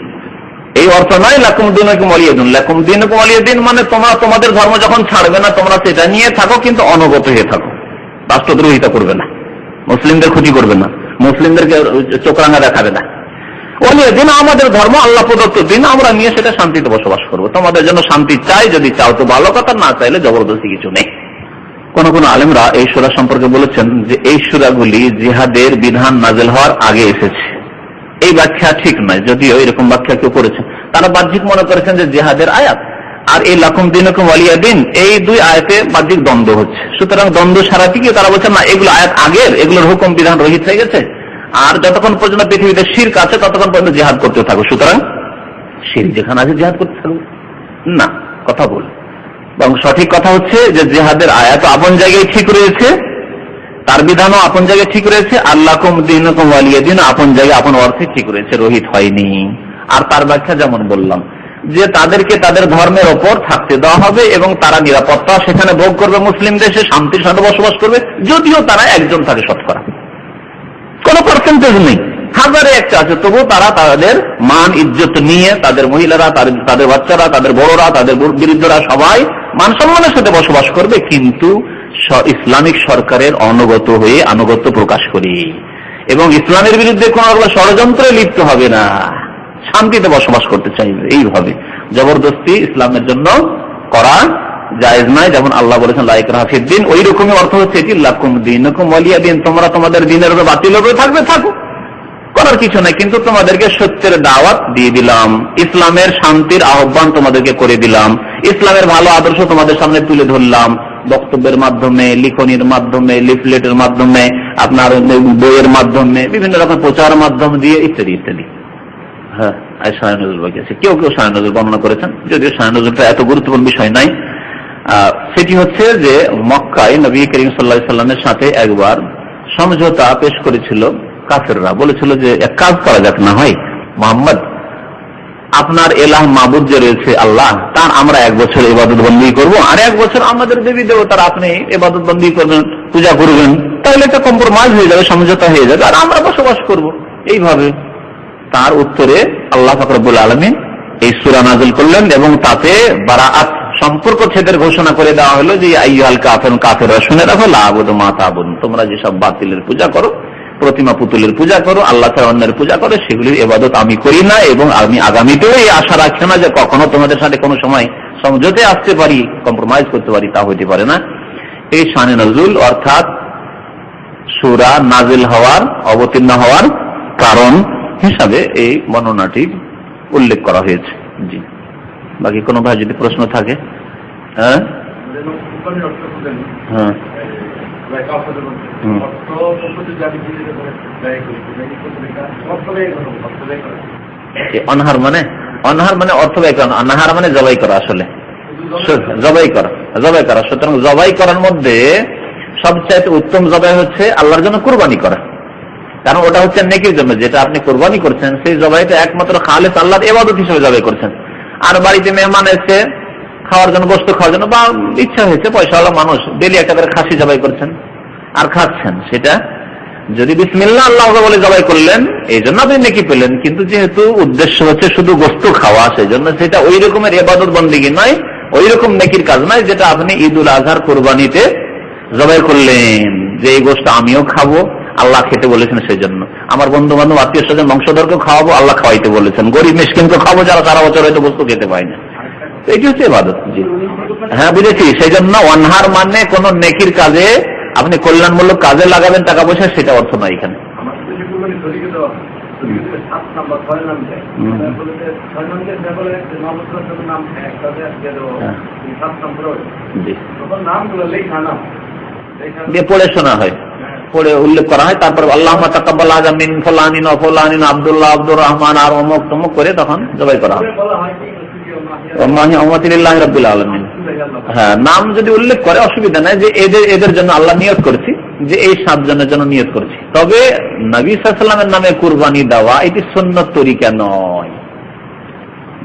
এই অর্থ নয় লাকুম দীনুকুম ওয়ালিয়া দিন। লাকুম দীনুকুম ওয়ালিয়া দিন মানে তোমরা তোমাদের ধর্ম যখন ছাড়বে না তোমরা সেটা নিয়ে থাকো, কিন্তু অনুগত হয়ে থাকো, রাষ্ট্রদ্রোহিতা করবে না, মুসলিমদের ক্ষতি করবে না, মুসলিমদেরকে চোখরাঙা দেখাবে না। ওয়ালিয়া দিন আমাদের ধর্ম, আল্লাহ প্রদত্ত দিন, আমরা নিয়ে সেটা শান্তিতে বসবাস করবো। তোমাদের জন্য শান্তি চাই, যদি চাও তো ভালো কথা, না চাইলে জবরদস্তি কিছু নেই। কোন কোন আলেমরা এই সূরা সম্পর্কে বলেছেন যে এই সূরাগুলি জিহাদের বিধান নাযিল হওয়ার আগে এসেছে। এই ব্যাখ্যা ঠিক নয়, যদিও এরকম ব্যাখ্যা কেউ করেছেন। তারা বাহ্যিক মনে করেছেন যে জিহাদের আয়াত আর এই লাকুম দীনুকুম ওয়ালিয়া দিন, এই দুই আয়াতে বাহ্যিক দ্বন্দ্ব হচ্ছে। সুতরাং দ্বন্দ্ব সারাতে গিয়ে তারা বলছেন না, এগুলো আয়াত আগের, এগুলোর হুকুম বিধান রহিত হয়ে গেছে, আর যতক্ষণ পর্যন্ত পৃথিবীতে শিরক আছে ততক্ষণ পর্যন্ত জিহাদ করতে থাকো। সুতরাং শিরক যেখানে আছে জিহাদ করতে থাকো না, কথা বল। এবং সঠিক কথা হচ্ছে যে জিহাদের আয়াত আপন জায়গায় ঠিক রয়েছে, তার বিধানও আপন জায়গায় ঠিক রয়েছে, আল্লাকুম দীনুকুম ওয়ালিয়া দিন আপন জায়গায় আপন অর্থে ঠিক রয়েছে, রহিত হয়নি। আর তার ব্যাখ্যা যেমন বললাম যে তাদেরকে তাদের ধর্মের ওপর থাকতে দেওয়া হবে এবং তারা নিরাপত্তা সেখানে ভোগ করবে, মুসলিম দেশে শান্তির সাথে বসবাস করবে, যদিও তারা একজন থাকে শতকরা, কোন পার্সেন্টেজ নেই, হাজারে একটা আছে, তবুও তারা তাদের মান ইজ্জত নিয়ে তাদের মহিলারা, তাদের বাচ্চারা, তাদের বড়রা, তাদের বৃদ্ধরা সবাই মান সম্মানের সাথে বসবাস করবে, কিন্তু ইসলামিক সরকারের অনুগত হয়ে আনুগত্য প্রকাশ করি এবং ইসলামের বিরুদ্ধে কোন ষড়যন্ত্রে লিপ্ত হবে না, শান্তিতে বসবাস করতে চাইবে। এইভাবে জবরদস্তি ইসলামের জন্য করা জায়েজ নয়, যেমন আল্লাহ বলেছেন লা ইকরাহা ফিদ্দিন। ওই রকমই অর্থ হচ্ছে এটি লাকুম দীনুকুম ওয়ালিয়া দিন, তোমরা তোমাদের দিনের উপর বাতিল হবে থাকবে থাকো, করার কিছু নাই, কিন্তু তোমাদেরকে সত্যের দাওয়াত দিয়ে দিলাম, ইসলামের শান্তির আহ্বান তোমাদেরকে করে দিলাম, ইসলামের ভালো আদর্শ তোমাদের সামনে তুলে ধরলাম, বক্তব্যের মাধ্যমে, লিখনির মাধ্যমে, লিফলেটের মাধ্যমে, আপনার বইয়ের মাধ্যমে, বিভিন্ন রকম প্রচার মাধ্যম দিয়ে ইত্যাদি ইত্যাদি। হ্যাঁ, শাহে নজরুল বাকি কেউ কেউ শাহে নজরুল বর্ণনা করেছেন, যদিও শাহে নজরুলটা এত গুরুত্বপূর্ণ বিষয় নাই। সেটি হচ্ছে যে মক্কায় নবী করিম সাল্লাল্লাহু আলাইহি ওয়াসাল্লামের সাথে একবার সমঝোতা পেশ করেছিল কাফেররা, বলেছিল যে এক কাজ করা যাক, না হয় মুহাম্মদ আপনার এলাহ মাবুদ যে রয়েছে আল্লাহ, তার আমরা 1 বছর ইবাদত বন্দী করবো, আর 1 বছর আমাদের দেবী দেবতার আপনি ইবাদত বন্দী করবেন, পূজা করবেন, তাহলে এটা কম্প্রোমাইজ হয়ে যাবে, সমঝোতা হয়ে যাবে, আর আমরা বসবাস করব এইভাবে। তার উত্তরে আল্লাহ পাক রব্বুল আলামিন এই সূরা নাযিল করলেন এবং তাতে বারাআত, সম্পর্ক ছেদের ঘোষণা করে দেওয়া হলো যে আইয়ুহাল কাফিরুন, কাফেররা শুনে রাখো, লা আবুদু মা তা'বুদুন, তোমরা যেসব বাতিলের পূজা করো, প্রতিমা পুতুলের পূজা করো, আল্লাহ ছাড়া অন্যের পূজা করো, সেগুলির ইবাদত আমি করি না এবং আমি আগামীতেও এই আশা রাখছি না যে কখনো তোমাদের সাথে কোনো সময় সমঝোতে আসতে পারি, কম্প্রোমাইজ করতে পারি, তা হইতে পারে না। এই শানে নজুল অর্থাৎ সূরা নাযিল হওয়ার, অবতীর্ণ হওয়ার কারণ হিসাবে এই বর্ণনাটি উল্লেখ করা হয়েছে। জি, বাকি কোনো ভাই যদি প্রশ্ন থাকে। হ্যাঁ হ্যাঁ অনহার মানে অর্থ ব্যয় করা, অনহার মানে জবাই করা, আসলে জবাই করা। সুতরাং জবাই করার মধ্যে সবচাইতে উত্তম জবাই হচ্ছে আল্লাহর জন্য কুরবানি করা, কারণ ওটা হচ্ছে নেকির জন্য, যেটা আপনি কুরবানি করছেন সেই জবাইটা একমাত্র খালেস আল্লাহর ইবাদত হিসেবে জবাই করছেন। আর বাড়িতে মেহমান এসে খাওয়ার জন্য, গোশত খাওয়ার জন্য, বা ইচ্ছা হয়েছে পয়সাওয়ালা মানুষ ডেলি একটা করে খাসি জবাই করছেন আর খাচ্ছেন, সেটা যদি বিসমিল্লাহ আল্লাহ বলে জবাই করলেন এই জন্য আপনি নেকি পেলেন, কিন্তু যেহেতু উদ্দেশ্য হচ্ছে শুধু গোশত খাওয়া, সেই জন্য সেটা ওই রকমের ইবাদত বন্দেগী নয়, ওই রকম নেকির কাজ নয় যেটা আপনি ঈদ উল আজহার কোরবানিতে জবাই করলেন, যে এই গোশত আমিও খাবো, আল্লাহ খেতে বলেছেন, সেই জন্য আমার বন্ধু বান্ধব আত্মীয় স্বজন বংশধরকে খাওয়াবো, আল্লাহ খাওয়াইতে বলেছেন, গরিব মিসকিনকে খাবো যারা সারা বছর হয়তো গোশত খেতে পায় না, এটি হচ্ছে ইবাদত। জি হ্যাঁ, বুঝেছি। সেই জন্য ওয়ানহার মানে কোন নেকির কাজে আপনি কল্যাণমূলক কাজে লাগাবেন টাকা পয়সা, সেটা অর্থ নয় এখানে। পড়ে শোনা হয়, পড়ে উল্লেখ করা হয়, তারপর আল্লাহুম্মা তাকাব্বাল হাযা মিন ফুলানিন ওয়া ফুলানিন আব্দুল্লাহ, আব্দুর রহমান আর অমুক তমুক করে তখন জবাই করা হয়। হ্যাঁ, নাম যদি উল্লেখ করে অসুবিধা নাই, যে এদের জন্য আল্লাহ নিয়ত করছি, যে এই 7 জনের জন্য নিয়ত করছি। তবে নবী সাল্লাল্লাহু আলাইহি ওয়াসাল্লামের নামে কুরবানি দেওয়া এটি সুন্নত তরিকা নয়,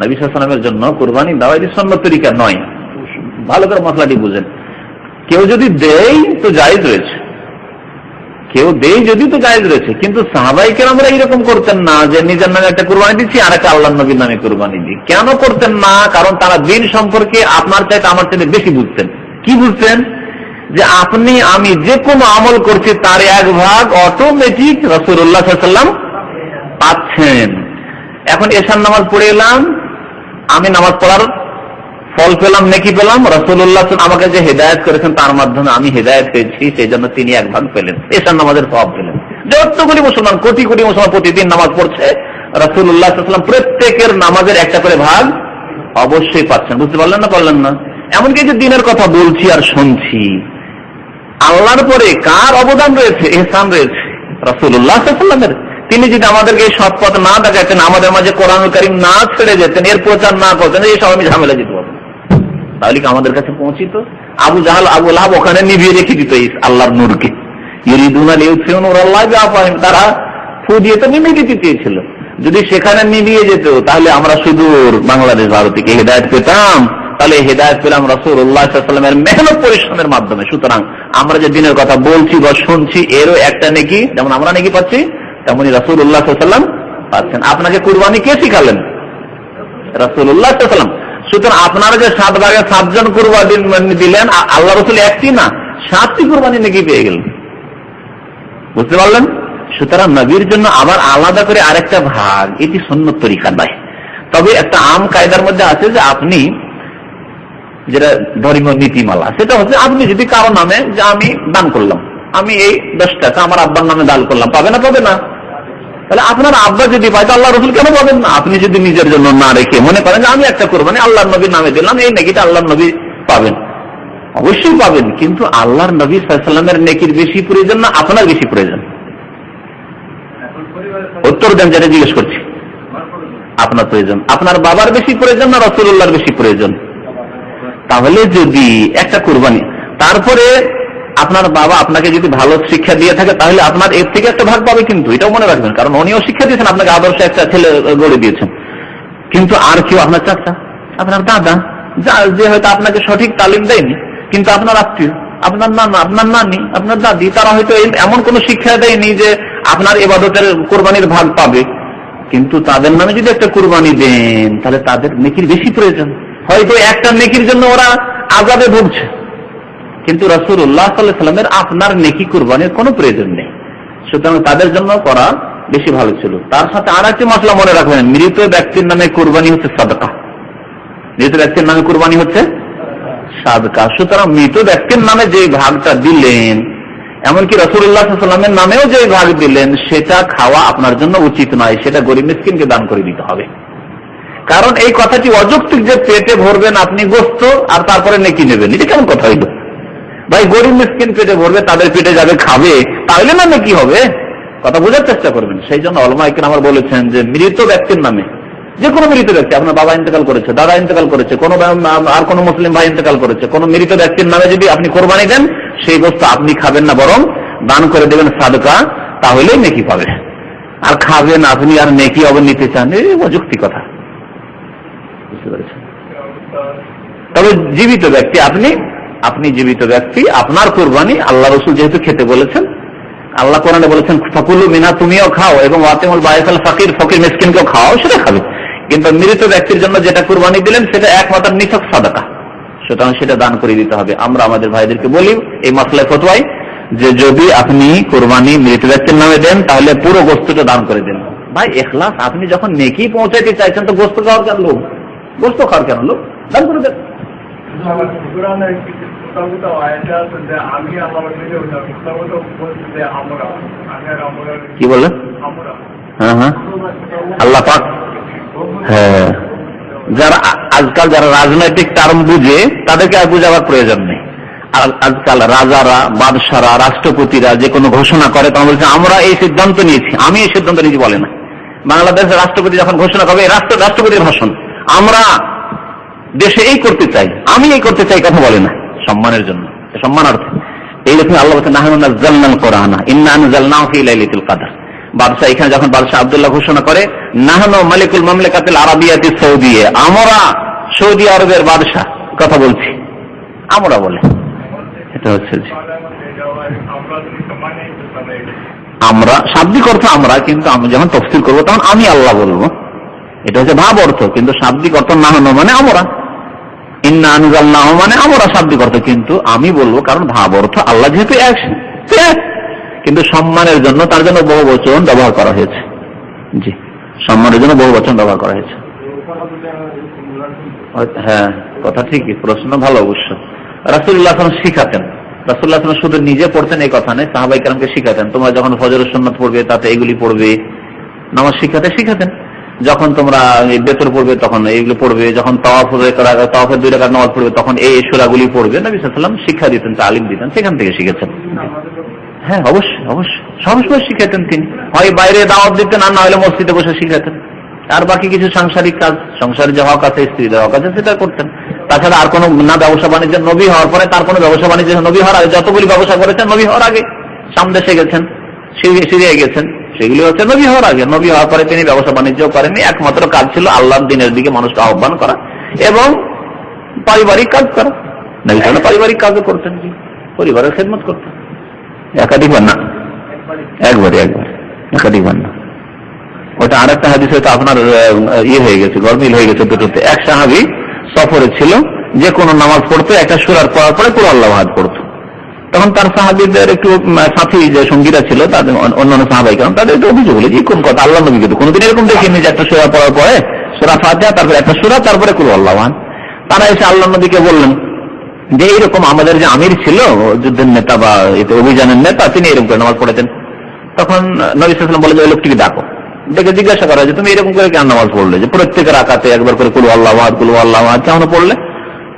নবী সাল্লাল্লাহু আলাইহি ওয়াসাল্লামের জন্য কুরবানি দেওয়া এটি সুন্নাত তরিকা নয়। ভালো করে মশলাটি বুঝেন। কেউ যদি দেয় তো জায়েজ রয়েছে, কেউ দেয় যদি তো জায়েজ রয়েছে, কিন্তু সাহাবায়ে কেরামরা এরকম করতেন না যে নিজের নামে একটা কুরবানি দিচ্ছি আর একটা আল্লাহর নবীর নামে কুরবানি দিই। কেন করতেন না? কারণ তারা দ্বীন সম্পর্কে আপনার চাইতে আমার চাইতে বেশি বুঝতেন। কি বুঝতেন? যে আপনি আমি যে কোনো আমল করছি তার এক ভাগ অটোমেটিক রাসূলুল্লাহ সাল্লাল্লাহু আলাইহি ওয়াসাল্লাম পাচ্ছেন। এখন এশার নামাজ পড়ে এলাম, আমি নামাজ পড়ার ফল পেলাম, নেকি পেলাম। রাসূলুল্লাহ আমাকে যে হেদায়েত করেছেন তার মাধ্যমে আমি হেদায়েত পেয়েছি, সেই জন্য তিনি এক ভাগ পেলেন, এশার নামাজের সওয়াব পেলেন। যতগুলি মুসলমান, কোটি কোটি মুসলমান প্রতিদিন নামাজ পড়ছে, রাসূলুল্লাহ সাল্লাল্লাহু আলাইহি ওয়াসাল্লাম প্রত্যেকের নামাজের একটা করে ভাগ অবশ্যই পাচ্ছেন। বুঝতে পারলেন না? পারলেন না? এমনকি যে দিনের কথা বলছি আর শুনছি, আল্লাহর পরে কার অবদান রয়েছে? ইহসান রয়েছে রাসূলুল্লাহ সাল্লাল্লাহু আলাইহি ওয়াসাল্লামের। তিনি যদি আমাদেরকে এই সৎ পথ না দেখাতেন, আমাদের মাঝে কোরআনুল কারীম না ছেড়ে যেতেন, এর প্রচার না করতেন, এই সব আমি ঝামেলা দিতে পারতাম, তাহলে কি আমাদের কাছে পৌঁছিত? আবু জাহাল, আবু লাহাব ওখানে নিভিয়ে রেখে দিত আল্লাহর নূরকে। ইউরিদুনা লিইউতফিউ নূরাল্লাহি বিআফওয়াহিহিম, তারা ফু দিয়ে তো নিভিয়ে দিতে চেয়েছিল। যদি সেখানে নিভিয়ে যেত তাহলে আমরা সুদূর বাংলাদেশ, ভারত থেকে হেদায়েত পেতাম। তাহলে হেদায়েত পেলাম রাসূলুল্লাহ সাল্লাল্লাহু আলাইহি ওয়াসাল্লামের মেহনত পরিশ্রমের মাধ্যমে। সুতরাং আমরা যে দিনের কথা বলছি বা শুনছি, এরও একটা নেকি, যেমন আমরা নেকি পাচ্ছি তেমনি রাসূলুল্লাহ সাল্লাল্লাহু আলাইহি ওয়াসাল্লাম পাচ্ছেন। আপনাকে কুরবানি কে শিখালেন? রাসূলুল্লাহ সাল্লাল্লাহু আলাইহি ওয়াসাল্লাম। সুতরাং আপনারা যে 7 ভাগে 7 জন কুরবানি দিলেন, আল্লাহ রাসূল একটি না 7টি কুরবানি নেকি পেয়ে গেলেন। বুঝতে পারলেন? সুতরাং নবীর জন্য আবার আলাদা করে আরেকটা ভাগ, এটি সুন্নত তরিকা নয়। তবে একটা আম কায়দার মধ্যে আছে যে আপনি যেটা ধর্মীয় নীতিমালা, সেটা হচ্ছে আপনি যদি কারো নামে, যে আমি দান করলাম, আমি এই 10 টাকা আমার আব্বার নামে দান করলাম, পাবে না? পাবে না? তাহলে আপনার আব্বা যদি পায়, আল্লাহ রাসূল কেন পাবেন না? আপনি যদি নিজের জন্য না রেখে মনে করেন যে আমি একটা কুরবানি আল্লাহর নবীর নামে দিলাম, এই নেকিটা আল্লাহর নবী পাবেন, অবশ্যই পাবেন। কিন্তু আল্লাহর নবী সাল্লাল্লাহু আলাইহি ওয়াসাল্লামের নেকির বেশি প্রয়োজন না আপনার বেশি প্রয়োজন? উত্তর দেন, যেটা জিজ্ঞেস করছি। আপনার প্রয়োজন। আপনার বাবার বেশি প্রয়োজন না রাসূলুল্লাহর বেশি প্রয়োজন? তাহলে যদি একটা কুরবানি, তারপরে আপনার বাবা আপনাকে যদি ভালো শিক্ষা দিয়ে থাকে, তাহলে আপনার এর থেকে একটা ভাগ পাবে। কিন্তু এটাও মনে রাখবেন, কারণ উনিও শিক্ষা দিয়েছেন, আপনাকে আদর্শ একটা ছেলে গড়ে দিয়েছেন। কিন্তু আর কেউ, আপনার চাচা, আপনার দাদা, যে হয়তো আপনাকে সঠিক তালিম দেয়নি, কিন্তু আপনার আত্মীয়, আপনার নানা, আপনার নানি, আপনার দাদি, তারা হয়তো এমন কোন শিক্ষা দেয়নি যে আপনার ইবাদতের কুরবানির ভাগ পাবে। কিন্তু তাদের নামে যদি একটা কুরবানি দেন, তাহলে তাদের নেকির বেশি প্রয়োজন। হয়তো একটা নেকির জন্য ওরা আযাবে ভুগছে, কিন্তু রাসূলুল্লাহ সাল্লাল্লাহু আলাইহি ওয়াসাল্লামের আপনার নেকি কুরবানির কোনো প্রয়োজন নেই। সুতরাং তাদের জন্য করা বেশি ভালো ছিল। তার সাথে আর একটি মাসলা মনে রাখবেন, মৃত ব্যক্তির নামে কুরবানি হচ্ছে সাদকা। মৃত ব্যক্তির নামে কুরবানি হচ্ছে সাদকা। সুতরাং মৃত ব্যক্তির নামে যে ভাগটা দিলেন, এমনকি রাসূলুল্লাহ সাল্লাল্লাহু আলাইহি ওয়াসাল্লামের নামেও যে ভাগ দিলেন, সেটা খাওয়া আপনার জন্য উচিত নয়, সেটা গরীব মিসকিনকে দান করে দিতে হবে। কারণ এই কথাটি অযৌক্তিক যে পেটে ভরবেন আপনি গোশত আর তারপরে নেকি নেবেন, এটা কেমন কথা হইল? ভাই, গরীব মিসকিন পেটে ভরবে, তাদের পেটে যাবে, খাবে, তাহলে না নেকি হবে? কথা বোঝার চেষ্টা করবেন। সেই জন্য উলামা ইকরাম বলেছেন যে মৃত ব্যক্তির নামে, যে কোনো মৃত ব্যক্তি, আপনার বাবা ইন্তেকাল করেছে, দাদা ইন্তেকাল করেছে, আর কোনো মুসলিম ভাই ইন্তেকাল করেছে, কোন মৃত ব্যক্তির নামে যদি আপনি কোরবানি দেন, সেই বস্তু আপনি খাবেন না, বরং দান করে দেবেন সাদকা, তাহলেই নেকি পাবে। আর খাবেন আপনি আর নেকি আবার নিতে চান, এই অযৌক্তিক কথা। বুঝতে পেরেছেন? তবে জীবিত ব্যক্তি, আপনি জীবিত ব্যক্তি, আপনার কুরবানি আল্লাহ রাসূল যেহেতু খেতে বলেছেন, আল্লাহ কোরআনে বলেছেন ফাকুলু মিনহা, তুমিও খাও, এবং ওয়াতিমুল বাইসাল ফাকির, ফকির মিসকিনকেও খাও, সেটা খাবে। কিন্তু মৃত ব্যক্তির জন্য যেটা কুরবানি দিলেন, সেটা একমাত্র নিছক সাদাকা, সুতরাং সেটা দান করে দিতে হবে। আমরা আমাদের ভাইদেরকে বলি এই মাসলায় ফতোয়ায় যে যদি আপনি কুরবানি মৃত ব্যক্তির নামে দেন, তাহলে পুরো গোশতটা দান করে দেন। ভাই ইখলাস, আপনি যখন নেকি পৌঁছাইতে চাইছেন, তো গোশত খাওয়ার কেন লোক? গোশত খাওয়ার কেন লোক? দান করে দেন। কি বললেন? হ্যাঁ, আল্লাহ পাক, হ্যাঁ, যারা আজকাল যারা রাজনৈতিক টার্ম বুঝে, তাদেরকে আর বুঝাবার প্রয়োজন নেই। আজকাল রাজারা, বাদশারা, রাষ্ট্রপতিরা যে কোনো ঘোষণা করে, তখন বলছে আমরা এই সিদ্ধান্ত নিয়েছি, আমি এই সিদ্ধান্ত নিয়েছি, বলে না। বাংলাদেশের রাষ্ট্রপতি যখন ঘোষণা করবে, রাষ্ট্রপতির ভাষণ, আমরা দেশে এই করতে চাই, আমি এই করতে চাই, কথা বলে না, সম্মানের জন্য, সম্মানার্থে। এই রকম আল্লাহ বলছেন নাহনু নাযালনাল কুরআনা ইন্না আনজালনাহু ফি লাইলাতুল কদর, বাদশাহ এখানে যখন বাদশাহ আব্দুল্লাহ ঘোষণা করে নাহনু মালিকুল মামলাকাতিল আরাবিয়াতি সৌদিয়ে, আমরা সৌদি আরবের বাদশাহ কথা বলছি, আমরা বলে এটা হচ্ছে আমরা শাব্দিক অর্থ আমরা, কিন্তু আমি যখন তফসিল করবো তখন আমি আল্লাহ বলবো, এটা হচ্ছে ভাব অর্থ, কিন্তু শাব্দিক অর্থ নাহনু মানে আমরা, ইন্না আনজালনাহু মানে আমরা শাব্দিক অর্থ, কিন্তু আমি বলবো কারণ ভাব অর্থ আল্লাহ যেহেতু এক, কিন্তু সম্মানের জন্য তার জন্য বহু বচন ব্যবহার করা হয়েছে। জি, সম্মানের জন্য বহু বচন ব্যবহার করা হয়েছে। হ্যাঁ, কথা ঠিকই, প্রশ্ন ভালো। অবশ্য রাসূলুল্লাহ সাল্লাল্লাহু আলাইহি ওয়াসাল্লাম শিখাতেন, রাসূলুল্লাহ সাল্লাল্লাহু আলাইহি ওয়াসাল্লাম শুধু নিজে পড়তেন এই কথা নয়, সাহাবায়ে কেরামকে শিখাতেন, তোমরা যখন ফজরের সুন্নাত পড়বে তাতে এগুলি পড়বে, নামাজ শিখাতেন, যখন তোমরা বেতর পড়বে তখন এইগুলো পড়বে, যখন তাওয়াফের 2 রাকাত নামাজ পড়বে তখন এই সূরাগুলি পড়বে। নবী সাল্লাল্লাহু আলাইহি ওয়াসাল্লাম শিক্ষা দিতেন, তালিম দিতেন, সেখান থেকে শিখেছেন। হ্যাঁ, অবশ্যই সবসময় শিখাতেন তিনি, হয় বাইরে দাওয়াত দিতেন আর না হলে মসজিদে বসে শিখাতেন, আর বাকি কিছু সাংসারিক কাজ, সংসারের যে হক আছে, স্ত্রীর হক আছে, সেটা করতেন। তাছাড়া আর কোনো না ব্যবসা বাণিজ্য, নবী হওয়ার পরে তার কোনো ব্যবসা বাণিজ্য, নবী হওয়ার আগে যতগুলি ব্যবসা করেছেন নবী হওয়ার আগে, সামদেশে গেছেন, সিরিয়া গেছেন, সেগুলি হচ্ছে নবী হওয়ার আগে। নবী হওয়ার পরে তিনি ব্যবসা বাণিজ্য করেননি, একমাত্র কাজ ছিল আল্লাহর দ্বীনের দিকে মানুষকে আহ্বান করা এবং পারিবারিক কাজ করা। নবী সাল্লাল্লাহু পারিবারিক কাজও করতেন, পরিবারের খেদমত করতেন। একাধিকবার না, একবারে একাধিকবার না। ওটা আর একটা হাদিস হয়তো আপনার হয়ে গেছে, গরমিল হয়ে গেছে দুটোতে। এক সাহাবী সফরে ছিল, যে কোনো নামাজ পড়তো একটা সূরার পড়ার পরে কুল আল্লাহু আহাদ পড়তো। তখন তার সাহাবীদের একটু সাথী যে সঙ্গীরা ছিল, তাদের অন্যান্য সাহাবায়ে কেরাম, তাদের একটু অভিযোগ হলো যে কোন কথা, আল্লাহ নবী কিন্তু কোনোদিন এরকম দেখিনি যে একটা সূরা পড়ার পরে সূরা ফাতিহা, তারপরে একটা সূরা, তারপরে কুল আল্লাহু আহাদ। তারা এসে আল্লাহ নবীকে বললেন যে এইরকম আমাদের যে আমির ছিল, যুদ্ধের নেতা বা অভিযানের নেতা, তিনি এরকম করে নামাজ পড়েছেন। তখন নবী সাল্লাল্লাহু আলাইহি ওয়াসাল্লাম বলে যে ওই লোকটিকে ডাকো, ডেকে জিজ্ঞাসা করা যে তুমি এরকম করে কেন নামাজ পড়লে, যে প্রত্যেক রাকাতে একবার করে কুল আল্লাহু আহাদ কেন পড়লে?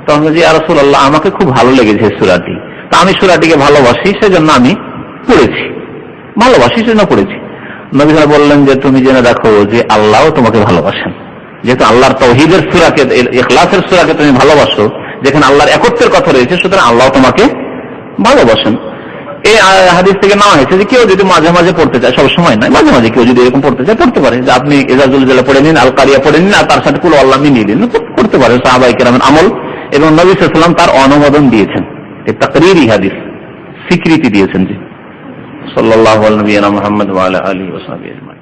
তখন যে ইয়া রাসূলুল্লাহ, আমাকে খুব ভালো লেগেছে সূরাটি, তা আমি সূরাটিকে ভালোবাসি, সেজন্য আমি পড়েছি, পড়েছি। নবী সাল্লাল্লাহু বললেন যে তুমি জেনে দেখো যে আল্লাহ তোমাকে ভালোবাসেন, যেহেতু আল্লাহর তাওহীদের সূরাকে, ইখলাসের সূরাকে তুমি ভালোবাসো, যেখানে আল্লাহর একত্বের কথা রয়েছে, সুতরাং আল্লাহ তোমাকে ভালোবাসেন। এই হাদিস থেকে নেওয়া হয়েছে যে কেউ যদি মাঝে মাঝে পড়তে চায়, সব সময় নয়, মাঝে মাঝে কেউ যদি এরকম পড়তে চায় পড়তে পারে, যে আপনি ইযা যুলজিলা পড়ে নিন, আল কারিয়া পড়ে নিন, আর তার সাথে কুল আল্লাহ মিলিয়ে দিন, করতে পারে। সাহাবায়ে কেরামের আমল, এবং নবী সাল্লাল্লাহু আলাইহি ওয়াসাল্লাম তার অনুমোদন দিয়েছেন, তাকরীরি হাদিস, স্বীকৃতি দিয়েছেন। জি, সাল্লাল্লাহু আলাইহি ওয়া সাল্লাম মুহাম্মদ ওয়া আলা আলিহি ওয়া সাহবিহি আজমাইন।